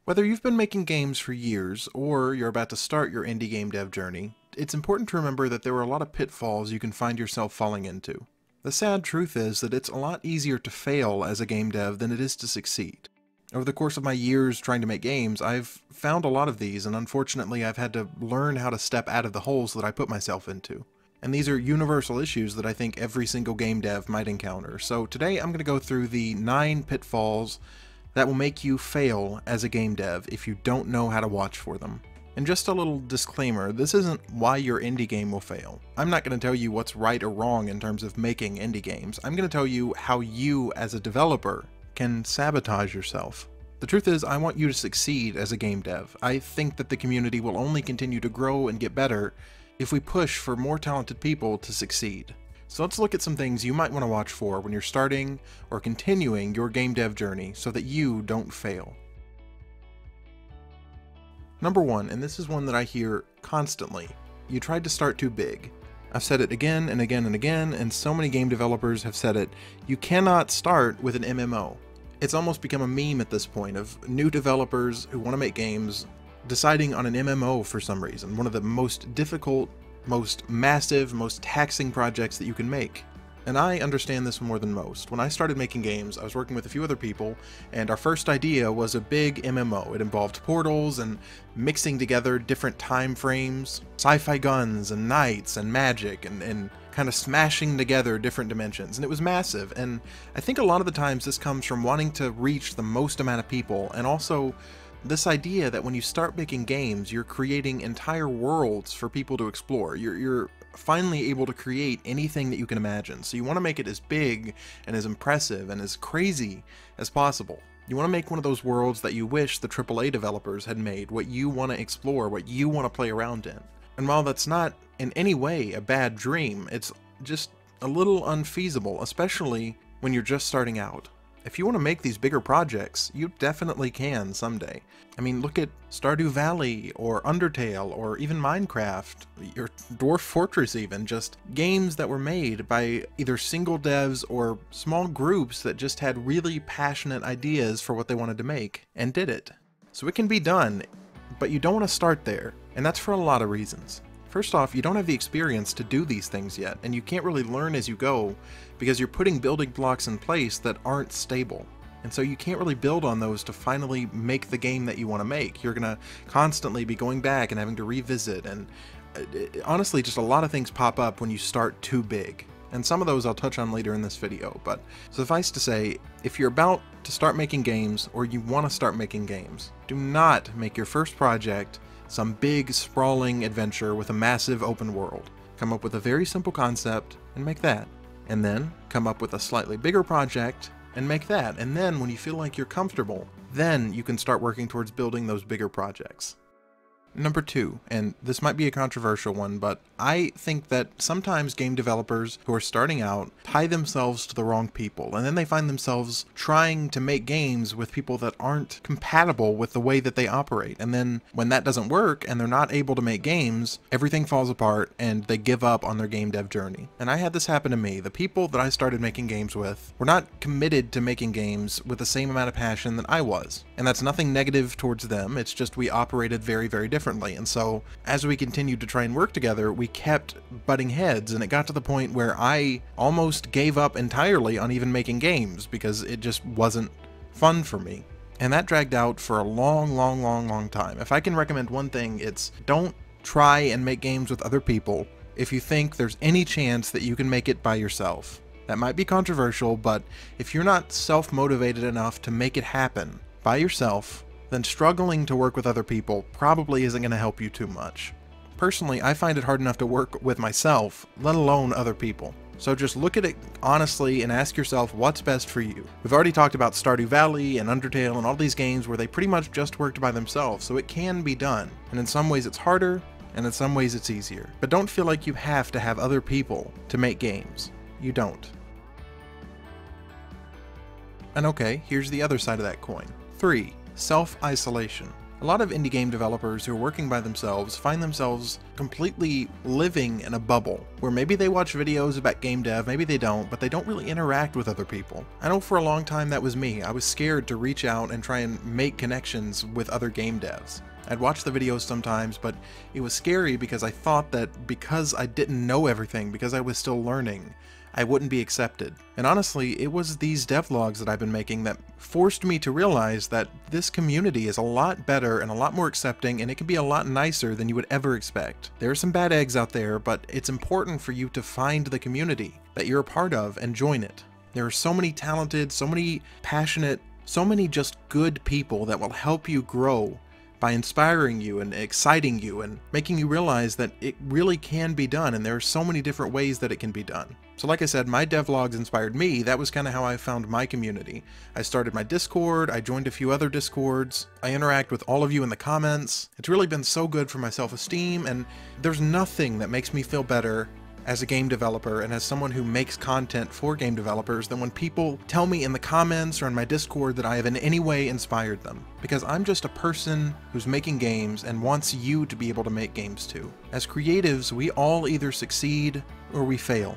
Whether you've been making games for years or you're about to start your indie game dev journey, it's important to remember that there are a lot of pitfalls you can find yourself falling into. The sad truth is that it's a lot easier to fail as a game dev than it is to succeed. Over the course of my years trying to make games, I've found a lot of these, and unfortunately I've had to learn how to step out of the holes that I put myself into. And these are universal issues that I think every single game dev might encounter. So today I'm going to go through the 9 pitfalls that will make you fail as a game dev if you don't know how to watch for them. And just a little disclaimer, this isn't why your indie game will fail. I'm not going to tell you what's right or wrong in terms of making indie games. I'm going to tell you how you, as a developer, can sabotage yourself. The truth is, I want you to succeed as a game dev. I think that the community will only continue to grow and get better if we push for more talented people to succeed. So let's look at some things you might want to watch for when you're starting or continuing your game dev journey so that you don't fail. Number 1, and this is one that I hear constantly, you tried to start too big. I've said it again and again and again, and so many game developers have said it, you cannot start with an MMO. It's almost become a meme at this point of new developers who want to make games deciding on an MMO for some reason, one of the most difficult, most massive, most taxing projects that you can make. And I understand this more than most. When I started making games, I was working with a few other people, and our first idea was a big MMO. It involved portals and mixing together different time frames, sci-fi guns and knights and magic, and kind of smashing together different dimensions. And it was massive, and I think a lot of the times this comes from wanting to reach the most amount of people, and also this idea that when you start making games, you're creating entire worlds for people to explore. You're finally able to create anything that you can imagine. So you want to make it as big and as impressive and as crazy as possible. You want to make one of those worlds that you wish the AAA developers had made, what you want to explore, what you want to play around in. And while that's not in any way a bad dream, it's just a little unfeasible, especially when you're just starting out. If you want to make these bigger projects, you definitely can someday. I mean, look at Stardew Valley, or Undertale, or even Minecraft, or Dwarf Fortress even, just games that were made by either single devs or small groups that just had really passionate ideas for what they wanted to make, and did it. So it can be done, but you don't want to start there, and that's for a lot of reasons. First off, you don't have the experience to do these things yet, and you can't really learn as you go because you're putting building blocks in place that aren't stable. And so you can't really build on those to finally make the game that you want to make. You're going to constantly be going back and having to revisit, and honestly, just a lot of things pop up when you start too big. And some of those I'll touch on later in this video, but suffice to say, if you're about to start making games, or you want to start making games, do not make your first project some big, sprawling adventure with a massive open world. Come up with a very simple concept and make that. And then come up with a slightly bigger project and make that. And then when you feel like you're comfortable, then you can start working towards building those bigger projects. Number 2, and this might be a controversial one, but I think that sometimes game developers who are starting out tie themselves to the wrong people, and then they find themselves trying to make games with people that aren't compatible with the way that they operate. And then when that doesn't work and they're not able to make games, everything falls apart and they give up on their game dev journey. And I had this happen to me. The people that I started making games with were not committed to making games with the same amount of passion that I was. And that's nothing negative towards them, it's just we operated very, very differently. And so as we continued to try and work together, we kept butting heads, and it got to the point where I almost gave up entirely on even making games because it just wasn't fun for me. And that dragged out for a long time. If I can recommend one thing, it's don't try and make games with other people if you think there's any chance that you can make it by yourself. That might be controversial, but if you're not self-motivated enough to make it happen by yourself, then struggling to work with other people probably isn't going to help you too much. Personally, I find it hard enough to work with myself, let alone other people. So just look at it honestly and ask yourself what's best for you. We've already talked about Stardew Valley and Undertale and all these games where they pretty much just worked by themselves, so it can be done. And in some ways it's harder, and in some ways it's easier. But don't feel like you have to have other people to make games. You don't. And okay, here's the other side of that coin. 3. Self-isolation. A lot of indie game developers who are working by themselves find themselves completely living in a bubble, where maybe they watch videos about game dev, maybe they don't, but they don't really interact with other people. I know for a long time that was me. I was scared to reach out and try and make connections with other game devs. I'd watch the videos sometimes, but it was scary because I thought that because I didn't know everything, because I was still learning, I wouldn't be accepted. And honestly, it was these devlogs that I've been making that forced me to realize that this community is a lot better and a lot more accepting, and it can be a lot nicer than you would ever expect. There are some bad eggs out there, but it's important for you to find the community that you're a part of and join it. There are so many talented, so many passionate, so many just good people that will help you grow by inspiring you and exciting you and making you realize that it really can be done, and there are so many different ways that it can be done. So like I said, my devlogs inspired me. That was kind of how I found my community. I started my Discord, I joined a few other Discords, I interact with all of you in the comments. It's really been so good for my self-esteem, and there's nothing that makes me feel better as a game developer and as someone who makes content for game developers than when people tell me in the comments or in my Discord that I have in any way inspired them. Because I'm just a person who's making games and wants you to be able to make games too. As creatives, we all either succeed or we fail.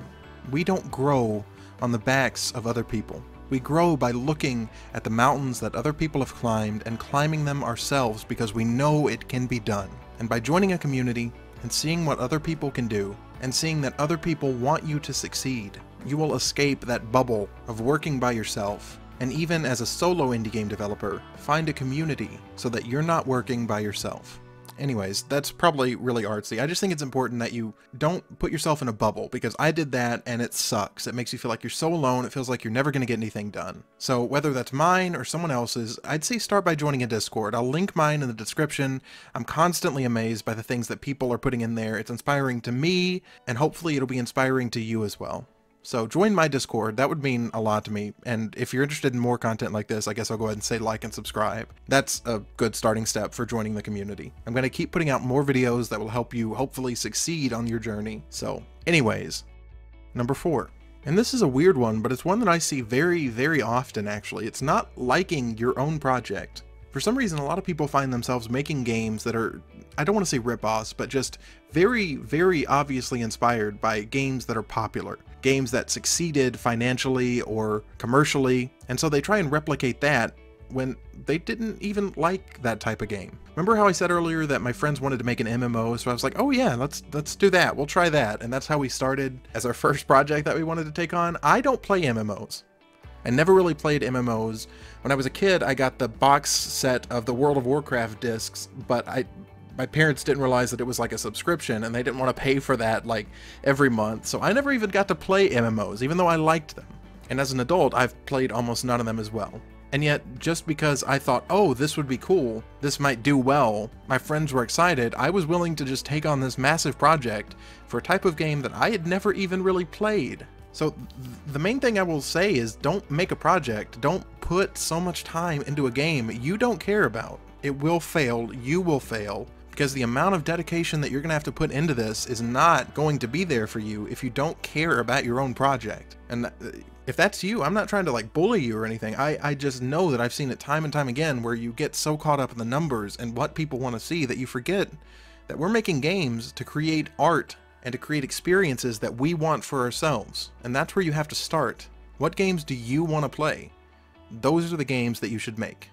We don't grow on the backs of other people. We grow by looking at the mountains that other people have climbed and climbing them ourselves because we know it can be done. And by joining a community and seeing what other people can do, and seeing that other people want you to succeed, you will escape that bubble of working by yourself, and even as a solo indie game developer, find a community so that you're not working by yourself. Anyways, that's probably really artsy. I just think it's important that you don't put yourself in a bubble, because I did that and it sucks. It makes you feel like you're so alone, it feels like you're never going to get anything done. So whether that's mine or someone else's, I'd say start by joining a Discord. I'll link mine in the description. I'm constantly amazed by the things that people are putting in there. It's inspiring to me, and hopefully it'll be inspiring to you as well. So join my Discord, that would mean a lot to me, and if you're interested in more content like this, I guess I'll go ahead and say like and subscribe. That's a good starting step for joining the community. I'm going to keep putting out more videos that will help you hopefully succeed on your journey. So anyways, number 4. And this is a weird one, but it's one that I see very, very often actually. It's not liking your own project. For some reason, a lot of people find themselves making games that are, I don't want to say rip-offs, but just very, very obviously inspired by games that are popular. Games that succeeded financially or commercially, and so they try and replicate that when they didn't even like that type of game. Remember how I said earlier that my friends wanted to make an MMO, so I was like, oh yeah, let's do that, we'll try that, and that's how we started as our first project that we wanted to take on. I don't play MMOs. I never really played MMOs. When I was a kid, I got the box set of the World of Warcraft discs, but my parents didn't realize that it was like a subscription, and they didn't want to pay for that like every month, so I never even got to play MMOs, even though I liked them. And as an adult, I've played almost none of them as well. And yet, just because I thought, oh, this would be cool, this might do well, my friends were excited, I was willing to just take on this massive project for a type of game that I had never even really played. So the main thing I will say is don't make a project, don't put so much time into a game you don't care about. It will fail, you will fail, because the amount of dedication that you're going to have to put into this is not going to be there for you if you don't care about your own project. And if that's you, I'm not trying to like bully you or anything. I just know that I've seen it time and time again where you get so caught up in the numbers and what people want to see that you forget that we're making games to create art and to create experiences that we want for ourselves. And that's where you have to start. What games do you want to play? Those are the games that you should make.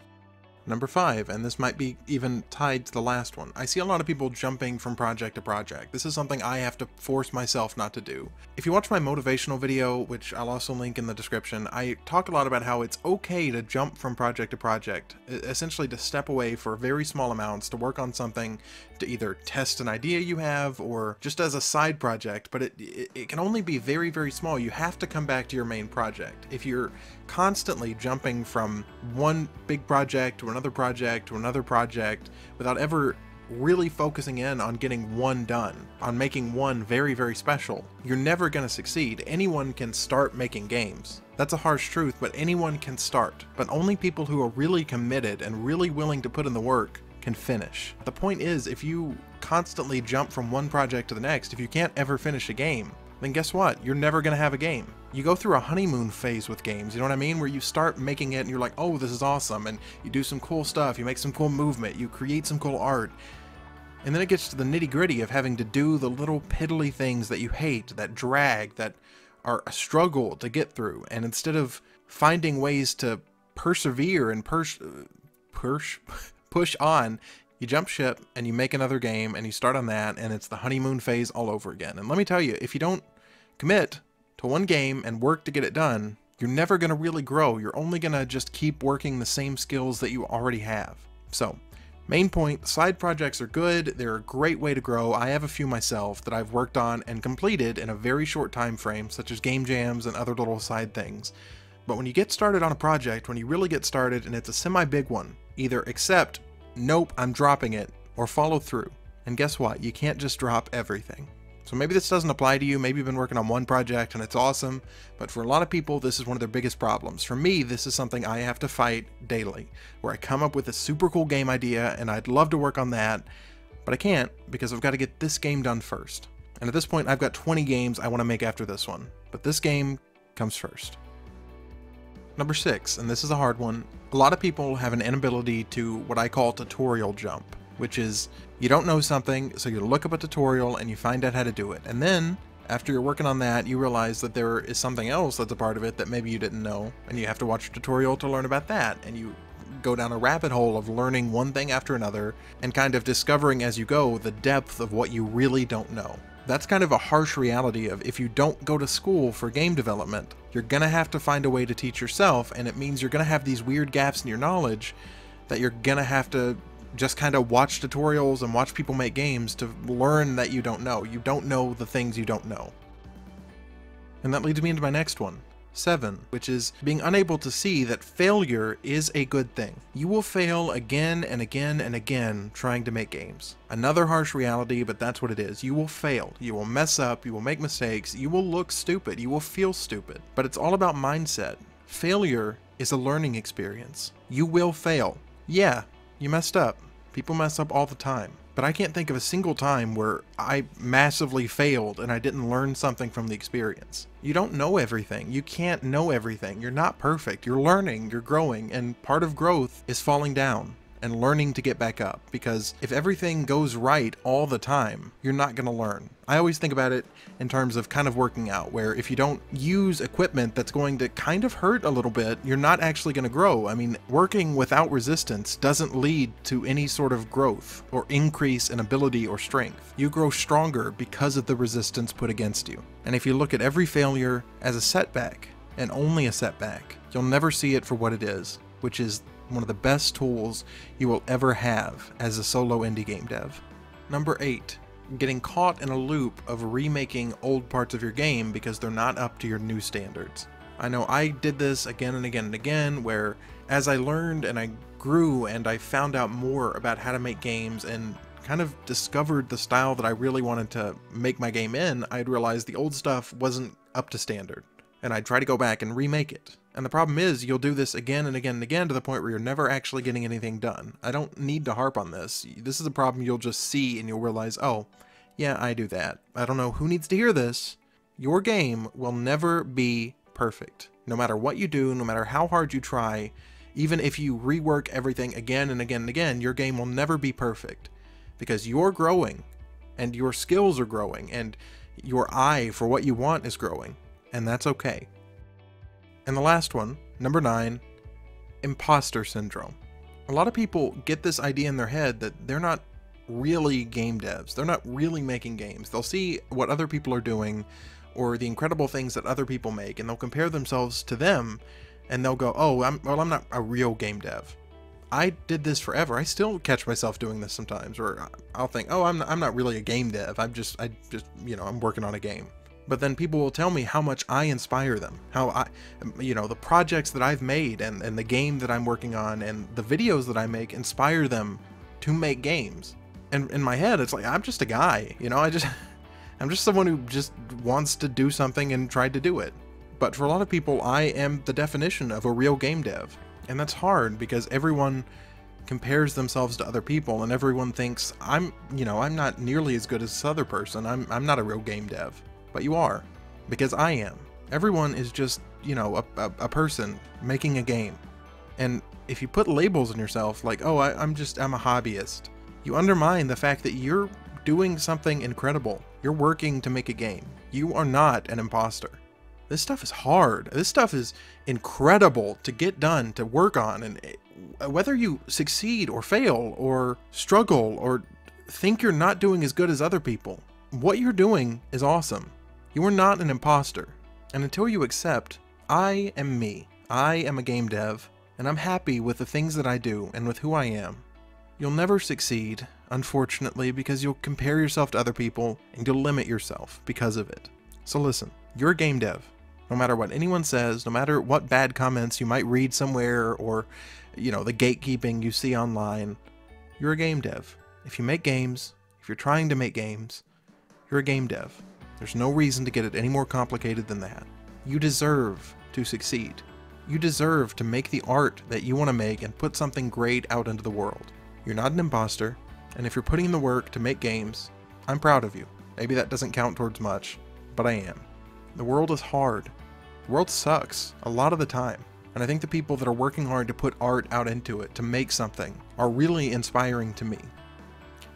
Number 5, and this might be even tied to the last one. I see a lot of people jumping from project to project. This is something I have to force myself not to do. If you watch my motivational video, which I'll also link in the description, I talk a lot about how it's okay to jump from project to project, essentially to step away for very small amounts to work on something, to either test an idea you have or just as a side project, but it can only be very, very small. You have to come back to your main project. If you're constantly jumping from one big project to another project to another project without ever really focusing in on getting one done, on making one very, very special, you're never going to succeed. Anyone can start making games. That's a harsh truth, but anyone can start. But only people who are really committed and really willing to put in the work can finish. The point is, if you constantly jump from one project to the next, if you can't ever finish a game, then guess what? You're never going to have a game. You go through a honeymoon phase with games, you know what I mean? Where you start making it and you're like, oh, this is awesome, and you do some cool stuff, you make some cool movement, you create some cool art. And then it gets to the nitty-gritty of having to do the little piddly things that you hate, that drag, that are a struggle to get through. And instead of finding ways to persevere and push on, you jump ship and you make another game and you start on that, and it's the honeymoon phase all over again. And let me tell you, if you don't commit to one game and work to get it done, you're never going to really grow. You're only going to just keep working the same skills that you already have. So, main point, side projects are good. They're a great way to grow. I have a few myself that I've worked on and completed in a very short time frame, such as game jams and other little side things. But when you get started on a project, when you really get started and it's a semi-big one, either accept, nope, I'm dropping it, or follow through. And guess what? You can't just drop everything. So maybe this doesn't apply to you, maybe you've been working on one project and it's awesome, but for a lot of people this is one of their biggest problems. For me, this is something I have to fight daily, where I come up with a super cool game idea and I'd love to work on that, but I can't because I've got to get this game done first. And at this point I've got 20 games I want to make after this one, but this game comes first. Number 6, and this is a hard one, a lot of people have an inability to what I call tutorial jump, which is you don't know something, so you look up a tutorial and you find out how to do it. And then, after you're working on that, you realize that there is something else that's a part of it that maybe you didn't know, and you have to watch a tutorial to learn about that. And you go down a rabbit hole of learning one thing after another, and kind of discovering as you go the depth of what you really don't know. That's kind of a harsh reality of if you don't go to school for game development, you're gonna have to find a way to teach yourself, and it means you're gonna have these weird gaps in your knowledge that you're gonna have to just kind of watch tutorials and watch people make games to learn that you don't know. You don't know the things you don't know. And that leads me into my next one, 7, which is being unable to see that failure is a good thing. You will fail again and again and again trying to make games. Another harsh reality, but that's what it is. You will fail. You will mess up. You will make mistakes. You will look stupid. You will feel stupid. But it's all about mindset. Failure is a learning experience. You will fail. Yeah, you messed up. People mess up all the time. But I can't think of a single time where I massively failed and I didn't learn something from the experience. You don't know everything. You can't know everything. You're not perfect. You're learning, you're growing, and part of growth is falling down and learning to get back up, because if everything goes right all the time, you're not going to learn. I always think about it in terms of kind of working out, where if you don't use equipment that's going to kind of hurt a little bit, you're not actually going to grow. I mean, working without resistance doesn't lead to any sort of growth or increase in ability or strength. You grow stronger because of the resistance put against you. And if you look at every failure as a setback, and only a setback, you'll never see it for what it is, which is one of the best tools you will ever have as a solo indie game dev. Number 8, getting caught in a loop of remaking old parts of your game because they're not up to your new standards. I know I did this again and again and again, where as I learned and I grew and I found out more about how to make games and kind of discovered the style that I really wanted to make my game in, I'd realized the old stuff wasn't up to standard, and I'd try to go back and remake it. And the problem is, you'll do this again and again and again to the point where you're never actually getting anything done. I don't need to harp on this. This is a problem you'll just see and you'll realize, oh, yeah, I do that. I don't know who needs to hear this. Your game will never be perfect. No matter what you do, no matter how hard you try, even if you rework everything again and again and again, your game will never be perfect. Because you're growing, and your skills are growing, and your eye for what you want is growing. And that's okay. And the last one, number 9, Imposter Syndrome. A lot of people get this idea in their head that they're not really game devs. They're not really making games. They'll see what other people are doing or the incredible things that other people make, and they'll compare themselves to them, and they'll go, oh, I'm not a real game dev. I did this forever. I still catch myself doing this sometimes, or I'll think, oh, I'm not really a game dev. I just, I'm working on a game. But then people will tell me how much I inspire them, how the projects that I've made and the game that I'm working on and the videos that I make inspire them to make games. And in my head, it's like, I'm just a guy, I'm just someone who just wants to do something and tried to do it. But for a lot of people, I am the definition of a real game dev. And that's hard because everyone compares themselves to other people and everyone thinks I'm not nearly as good as this other person. I'm not a real game dev. But you are, because I am. Everyone is just, a person making a game. And if you put labels on yourself like, oh, I'm a hobbyist, you undermine the fact that you're doing something incredible. You're working to make a game. You are not an imposter. This stuff is hard. This stuff is incredible to get done, to work on, and whether you succeed or fail or struggle or think you're not doing as good as other people, what you're doing is awesome. You are not an imposter. And until you accept, I am me. I am a game dev, and I'm happy with the things that I do and with who I am. You'll never succeed, unfortunately, because you'll compare yourself to other people and you'll limit yourself because of it. So listen, you're a game dev. No matter what anyone says, no matter what bad comments you might read somewhere or, the gatekeeping you see online, you're a game dev. If you make games, if you're trying to make games, you're a game dev. There's no reason to get it any more complicated than that. You deserve to succeed. You deserve to make the art that you want to make and put something great out into the world. You're not an imposter, and if you're putting in the work to make games, I'm proud of you. Maybe that doesn't count towards much, but I am. The world is hard. The world sucks a lot of the time. And I think the people that are working hard to put art out into it, to make something, are really inspiring to me.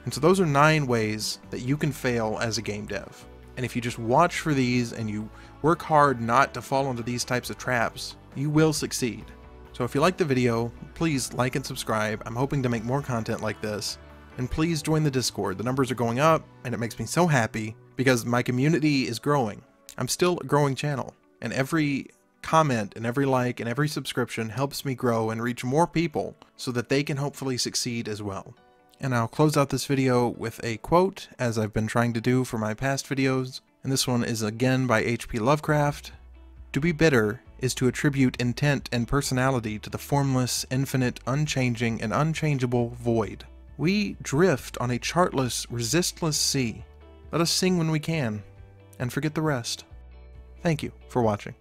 And so those are 9 ways that you can fail as a game dev. And if you just watch for these and you work hard not to fall into these types of traps, you will succeed. So if you liked the video, please like and subscribe. I'm hoping to make more content like this. And please join the Discord. The numbers are going up and it makes me so happy because my community is growing. I'm still a growing channel, and every comment and every like and every subscription helps me grow and reach more people so that they can hopefully succeed as well. And I'll close out this video with a quote, as I've been trying to do for my past videos, and this one is again by H.P. Lovecraft. To be bitter is to attribute intent and personality to the formless, infinite, unchanging, and unchangeable void. We drift on a chartless, resistless sea. Let us sing when we can, and forget the rest. Thank you for watching.